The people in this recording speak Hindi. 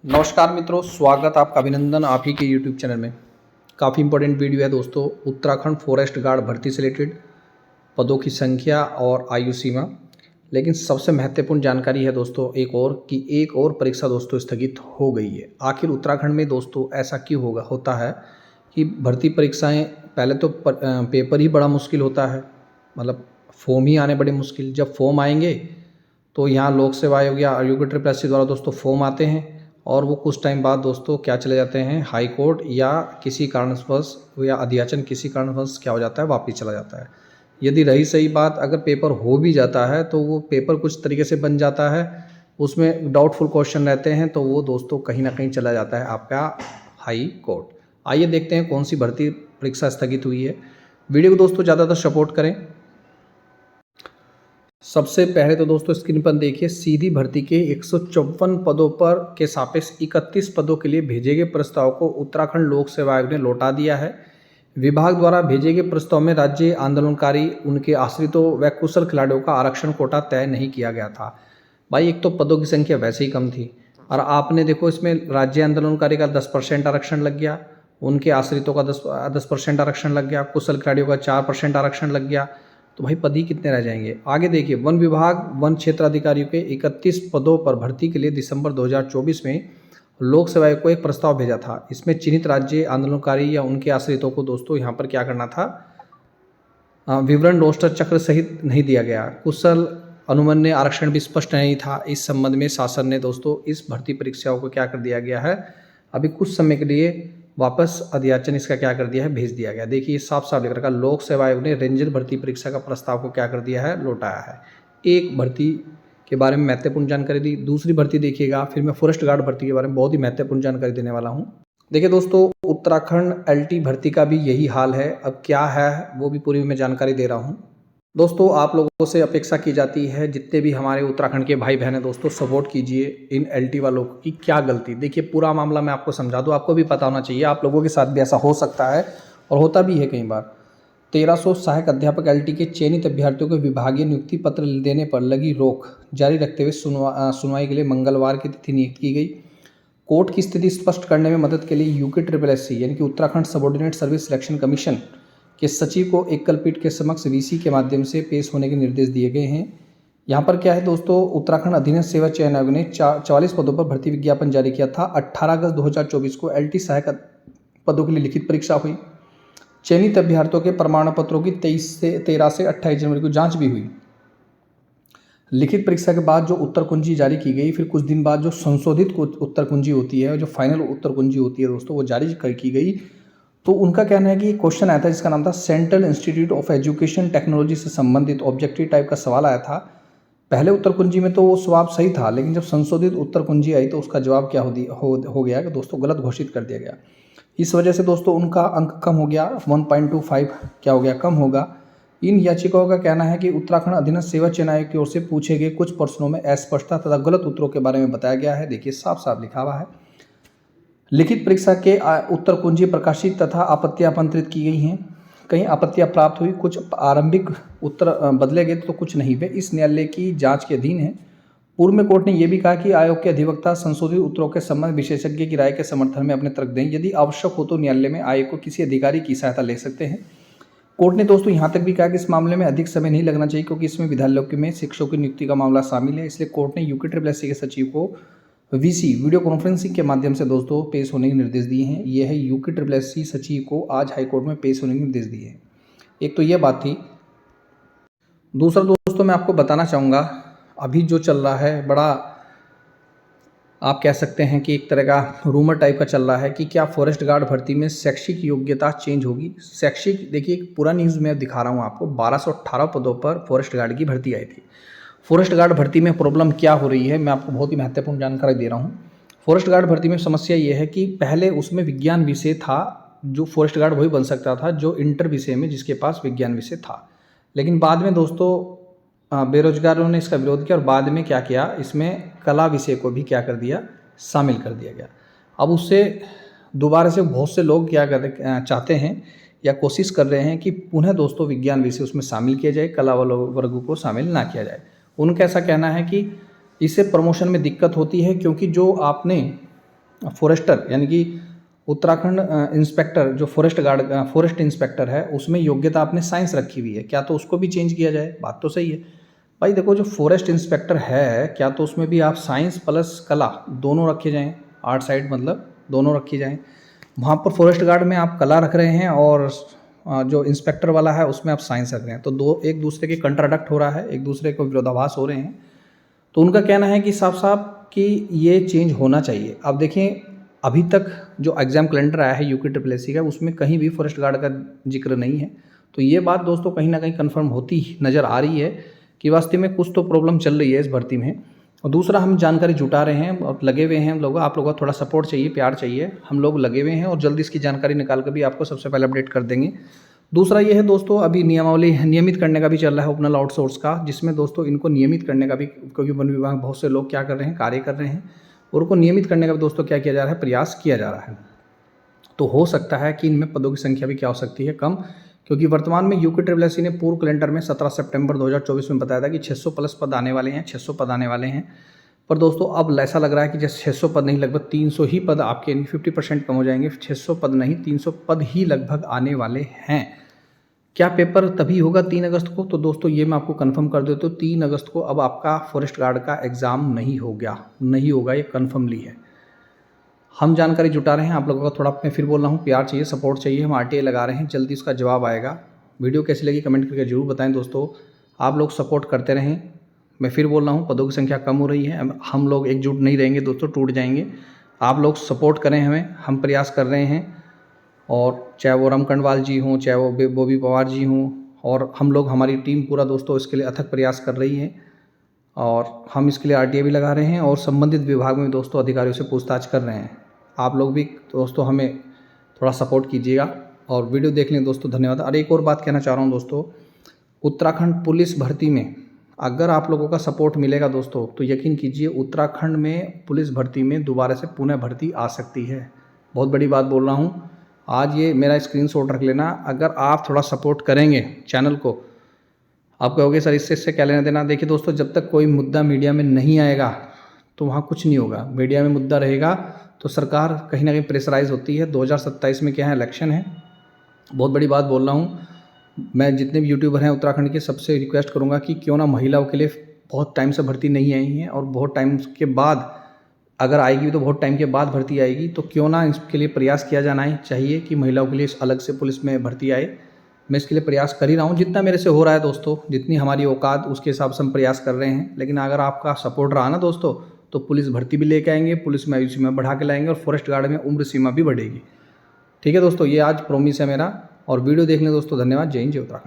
नमस्कार मित्रों, स्वागत आपका, अभिनंदन आप ही के YouTube चैनल में। काफ़ी इंपॉर्टेंट वीडियो है दोस्तों। उत्तराखंड फॉरेस्ट गार्ड भर्ती से रिलेटेड पदों की संख्या और आयु सीमा। लेकिन सबसे महत्वपूर्ण जानकारी है दोस्तों एक और परीक्षा दोस्तों स्थगित हो गई है। आखिर उत्तराखंड में दोस्तों ऐसा क्यों होता है कि भर्ती परीक्षाएं, पहले तो पेपर ही बड़ा मुश्किल होता है, मतलब फॉर्म ही आने बड़े मुश्किल। जब फॉर्म आएंगे तो यहाँ लोक सेवा आयोग या यूपी ट्रिपल द्वारा दोस्तों फॉर्म आते हैं और वो कुछ टाइम बाद दोस्तों क्या चले जाते हैं, हाई कोर्ट या किसी कारणवश या अध्याचन किसी कारणवश क्या हो जाता है, वापस चला जाता है। यदि रही सही बात, अगर पेपर हो भी जाता है तो वो पेपर कुछ तरीके से बन जाता है, उसमें डाउटफुल क्वेश्चन रहते हैं, तो वो दोस्तों कहीं ना कहीं चला जाता है आपका हाई कोर्ट। आइए देखते हैं कौन सी भर्ती परीक्षा स्थगित हुई है। वीडियो को दोस्तों ज़्यादातर सपोर्ट करें। सबसे पहले तो दोस्तों स्क्रीन पर देखिए, सीधी भर्ती के 154 पदों पर के सापेक्ष 31 पदों के लिए भेजे गए प्रस्ताव को उत्तराखंड लोक सेवा आयोग ने लौटा दिया है। विभाग द्वारा भेजे गए प्रस्ताव में राज्य आंदोलनकारी, उनके आश्रितों व कुशल खिलाड़ियों का आरक्षण कोटा तय नहीं किया गया था। भाई एक तो पदों की संख्या वैसे ही कम थी और आपने देखो इसमें राज्य आंदोलनकारी का 10% आरक्षण लग गया, उनके आश्रितों का 10% आरक्षण लग गया, कुशल खिलाड़ियों का 4% आरक्षण लग गया। तो भाई पद ही कितने रह जाएंगे। आगे देखिए, वन विभाग वन क्षेत्र अधिकारियों के 31 पदों पर भर्ती के लिए दिसंबर 2024 में लोक सेवा आयोग को एक प्रस्ताव भेजा था। इसमें चिन्हित राज्य आंदोलनकारी या उनके आश्रितों को दोस्तों यहाँ पर क्या करना था, विवरण रोस्टर चक्र सहित नहीं दिया गया। कुशल अनुमन्य आरक्षण भी स्पष्ट नहीं था। इस संबंध में शासन ने दोस्तों इस भर्ती परीक्षाओं को क्या कर दिया गया है, अभी कुछ समय के लिए वापस अध्याचन इसका क्या कर दिया है, भेज दिया गया। देखिए साफ साफ लिख रखा, लोक सेवा आयोग ने रेंजर भर्ती परीक्षा का प्रस्ताव को क्या कर दिया है, लौटाया है। एक भर्ती के बारे में महत्वपूर्ण जानकारी दी। दूसरी भर्ती देखिएगा, फिर मैं फॉरेस्ट गार्ड भर्ती के बारे में बहुत ही महत्वपूर्ण जानकारी देने वाला हूँ। देखिए दोस्तों, उत्तराखंड एलटी भर्ती का भी यही हाल है। अब क्या है वो भी पूरी मैं जानकारी दे रहा हूँ। दोस्तों आप लोगों से अपेक्षा की जाती है, जितने भी हमारे उत्तराखंड के भाई बहन हैं दोस्तों, सपोर्ट कीजिए इन एलटी वालों की। क्या गलती, देखिए पूरा मामला मैं आपको समझा दूं, आपको भी पता होना चाहिए, आप लोगों के साथ भी ऐसा हो सकता है और होता भी है कई बार। 1300 सहायक अध्यापक एलटी के चयनित अभ्यर्थियों को विभागीय नियुक्ति पत्र देने पर लगी रोक जारी रखते हुए सुनवाई के लिए मंगलवार की तिथि नियुक्त की गई। कोर्ट की स्थिति स्पष्ट करने में मदद के लिए यूके SSC यानी कि Uttarakhand subordinate service selection commission के सचिव को एकल पीठ के समक्ष वीसी के माध्यम से पेश होने के निर्देश दिए गए हैं। यहाँ पर क्या है दोस्तों, उत्तराखंड अधीनस्थ सेवा चयन आयोग ने 44 पदों पर भर्ती विज्ञापन जारी किया था। 18 अगस्त 2024 को एलटी सहायक पदों के लिए लिखित परीक्षा हुई। चयनित अभ्यर्थियों के प्रमाण पत्रों की 13 से 28 जनवरी को जांच भी हुई। लिखित परीक्षा के बाद जो उत्तर कुंजी जारी की गई, फिर कुछ दिन बाद जो संशोधित उत्तर कुंजी होती है, जो फाइनल उत्तर कुंजी होती है दोस्तों, वो जारी की गई। तो उनका कहना है कि क्वेश्चन आया था जिसका नाम था central institute of education technology से संबंधित ऑब्जेक्टिव टाइप का सवाल आया था। पहले उत्तर कुंजी में तो वो जवाब सही था, लेकिन जब संशोधित उत्तर कुंजी आई तो उसका जवाब क्या हो गया कि दोस्तों गलत घोषित कर दिया गया। इस वजह से दोस्तों उनका अंक कम हो गया, 1.25 क्या हो गया, कम होगा। इन याचिकाओं का कहना है कि उत्तराखंड अधीनस्थ सेवा चयन आयोग की ओर से पूछे गए कुछ प्रश्नों में अस्पष्टता तथा गलत उत्तरों के बारे में बताया गया है। देखिए साफ साफ लिखा हुआ है, लिखित परीक्षा के उत्तर कुंजी प्रकाशित तथा आपत्तियां आमंत्रित की गई हैं। कई आपत्तियां प्राप्त हुई, कुछ आरंभिक उत्तर बदले गए तो कुछ नहीं। वे इस न्यायालय की जांच के अधीन है। पूर्व में कोर्ट ने यह भी कहा कि आयोग के अधिवक्ता संशोधित उत्तरों के संबंध विशेषज्ञ की राय के समर्थन में अपने तर्क दें। यदि आवश्यक हो तो न्यायालय में आयोग को किसी अधिकारी की सहायता ले सकते हैं। कोर्ट ने दोस्तों यहाँ तक भी कहा कि इस मामले में अधिक समय नहीं लगना चाहिए, क्योंकि इसमें विद्यालयों में शिक्षकों की नियुक्ति का मामला शामिल है। इसलिए कोर्ट ने यूके SSC के सचिव को वीसी वीडियो कॉन्फ्रेंसिंग के माध्यम से दोस्तों पेश होने के निर्देश दिए हैं। यह है यूके SSC सचिव को आज हाईकोर्ट में पेश होने के निर्देश दिए हैं। एक तो यह बात थी। दूसरा दोस्तों मैं आपको बताना चाहूँगा, अभी जो चल रहा है बड़ा, आप कह सकते हैं कि एक तरह का रूमर टाइप का चल रहा है कि क्या फॉरेस्ट गार्ड भर्ती में शैक्षिक योग्यता चेंज होगी। शैक्षिक, देखिए एक पूरा न्यूज़ मैं दिखा रहा हूँ आपको। 1218 पदों पर फॉरेस्ट गार्ड की भर्ती आई थी। फॉरेस्ट गार्ड भर्ती में प्रॉब्लम क्या हो रही है, मैं आपको बहुत ही महत्वपूर्ण जानकारी दे रहा हूँ। फॉरेस्ट गार्ड भर्ती में समस्या ये है कि पहले उसमें विज्ञान विषय था, जो फॉरेस्ट गार्ड वही बन सकता था जो इंटर विषय में जिसके पास विज्ञान विषय था। लेकिन बाद में दोस्तों बेरोजगारों ने इसका विरोध किया और बाद में क्या किया, इसमें कला विषय को भी क्या कर दिया, शामिल कर दिया गया। अब उससे दोबारा से बहुत से लोग क्या चाहते हैं या कोशिश कर रहे हैं कि पुनः दोस्तों विज्ञान विषय उसमें शामिल किया जाए, कला वर्ग को शामिल ना किया जाए। उनका ऐसा कहना है कि इससे प्रमोशन में दिक्कत होती है, क्योंकि जो आपने फॉरेस्टर यानी कि उत्तराखंड इंस्पेक्टर जो फॉरेस्ट इंस्पेक्टर है उसमें योग्यता आपने साइंस रखी हुई है, क्या तो उसको भी चेंज किया जाए? बात तो सही है भाई। देखो जो फॉरेस्ट इंस्पेक्टर है क्या तो उसमें भी आप साइंस प्लस कला दोनों रखे जाएँ, आर्ट साइड मतलब दोनों रखी जाएँ। वहाँ पर फॉरेस्ट गार्ड में आप कला रख रहे हैं और जो इंस्पेक्टर वाला है उसमें आप साइंस रख रहे हैं, तो दो एक दूसरे के कंट्राडक्ट हो रहा है, एक दूसरे को विरोधाभास हो रहे हैं। तो उनका कहना है कि साफ साफ कि ये चेंज होना चाहिए। अब देखें अभी तक जो एग्ज़ाम कैलेंडर आया है UPSSC का उसमें कहीं भी फॉरेस्ट गार्ड का जिक्र नहीं है। तो ये बात दोस्तों कहीं ना कहीं कंफर्म होती नज़र आ रही है कि वास्तव में कुछ तो प्रॉब्लम चल रही है इस भर्ती में। और दूसरा हम जानकारी जुटा रहे हैं और लगे हुए हैं हम लोग, आप लोगों का थोड़ा सपोर्ट चाहिए, प्यार चाहिए, हम लोग लगे हुए हैं और जल्दी इसकी जानकारी निकाल कर भी आपको सबसे पहले अपडेट कर देंगे। दूसरा ये है दोस्तों अभी नियमावली नियमित करने का भी चल रहा है ओपनल आउटसोर्स का, जिसमें दोस्तों इनको नियमित करने का भी, क्योंकि वन विभाग बहुत से लोग क्या कर रहे हैं, कार्य कर रहे हैं और उनको नियमित करने का भी दोस्तों क्या किया जा रहा है, प्रयास किया जा रहा है। तो हो सकता है कि इनमें पदों की संख्या भी क्या हो सकती है, कम, क्योंकि वर्तमान में UPSSC ने पूर्व कैलेंडर में 17 सितंबर 2024 में बताया था कि 600 प्लस पद आने वाले हैं, 600 पद आने वाले हैं। पर दोस्तों अब ऐसा लग रहा है कि जैसे 600 पद नहीं, लगभग 300 ही पद आपके 50% कम हो जाएंगे। 600 पद नहीं, 300 पद ही लगभग आने वाले हैं। क्या पेपर तभी होगा 3 अगस्त को? तो दोस्तों ये मैं आपको कंफर्म कर देता हूँ, 3 अगस्त को अब आपका फॉरेस्ट गार्ड का एग्ज़ाम नहीं होगा, ये कन्फर्मली है। हम जानकारी जुटा रहे हैं, आप लोगों का थोड़ा मैं फिर बोल रहा हूँ, प्यार चाहिए, सपोर्ट चाहिए, हम RTA लगा रहे हैं, जल्दी इसका जवाब आएगा। वीडियो कैसी लगी कमेंट करके जरूर बताएं दोस्तों, आप लोग सपोर्ट करते रहें। मैं फिर बोल रहा हूँ पदों की संख्या कम हो रही है, हम लोग एकजुट नहीं रहेंगे दोस्तों, टूट जाएंगे। आप लोग सपोर्ट करें हमें, हम प्रयास कर रहे हैं। और चाहे वो रामकंडवाल जी हों, चाहे वो बॉबी पवार जी हों, और हम लोग, हमारी टीम पूरा दोस्तों इसके लिए अथक प्रयास कर रही है और हम इसके लिए RTA भी लगा रहे हैं और संबंधित विभाग में दोस्तों अधिकारियों से पूछताछ कर रहे हैं। आप लोग भी दोस्तों हमें थोड़ा सपोर्ट कीजिएगा और वीडियो देखने दोस्तों धन्यवाद। और एक और बात कहना चाह रहा हूँ दोस्तों, उत्तराखंड पुलिस भर्ती में अगर आप लोगों का सपोर्ट मिलेगा दोस्तों तो यकीन कीजिए उत्तराखंड में पुलिस भर्ती में दोबारा से पुनः भर्ती आ सकती है। बहुत बड़ी बात बोल रहा हूँ, आज ये मेरा स्क्रीनशॉट रख लेना। अगर आप थोड़ा सपोर्ट करेंगे चैनल को, आप कहोगे सर इससे क्या लेना देना। देखिए दोस्तों, जब तक कोई मुद्दा मीडिया में नहीं आएगा तो वहाँ कुछ नहीं होगा। मीडिया में मुद्दा रहेगा तो सरकार कहीं ना कहीं प्रेशराइज होती है। 2027 में क्या है, इलेक्शन है। बहुत बड़ी बात बोल रहा हूँ, मैं जितने भी यूट्यूबर हैं उत्तराखंड के सबसे रिक्वेस्ट करूँगा कि क्यों ना महिलाओं के लिए बहुत टाइम से भर्ती नहीं आई है और बहुत टाइम के बाद अगर आएगी तो बहुत टाइम के बाद भर्ती आएगी, तो क्यों ना इसके लिए प्रयास किया जाना ही चाहिए कि महिलाओं के लिए अलग से पुलिस में भर्ती आए। मैं इसके लिए प्रयास कर ही रहा हूँ, जितना मेरे से हो रहा है दोस्तों, जितनी हमारी औकात उसके हिसाब से हम प्रयास कर रहे हैं। लेकिन अगर आपका सपोर्ट रहा ना दोस्तों तो पुलिस भर्ती भी लेके आएंगे, पुलिस में आयु सीमा बढ़ा के लाएंगे और फॉरेस्ट गार्ड में उम्र सीमा भी बढ़ेगी। ठीक है दोस्तों, ये आज प्रॉमिस है मेरा। और वीडियो देखने दोस्तों धन्यवाद। जय हिंद, जय उत्तराखंड।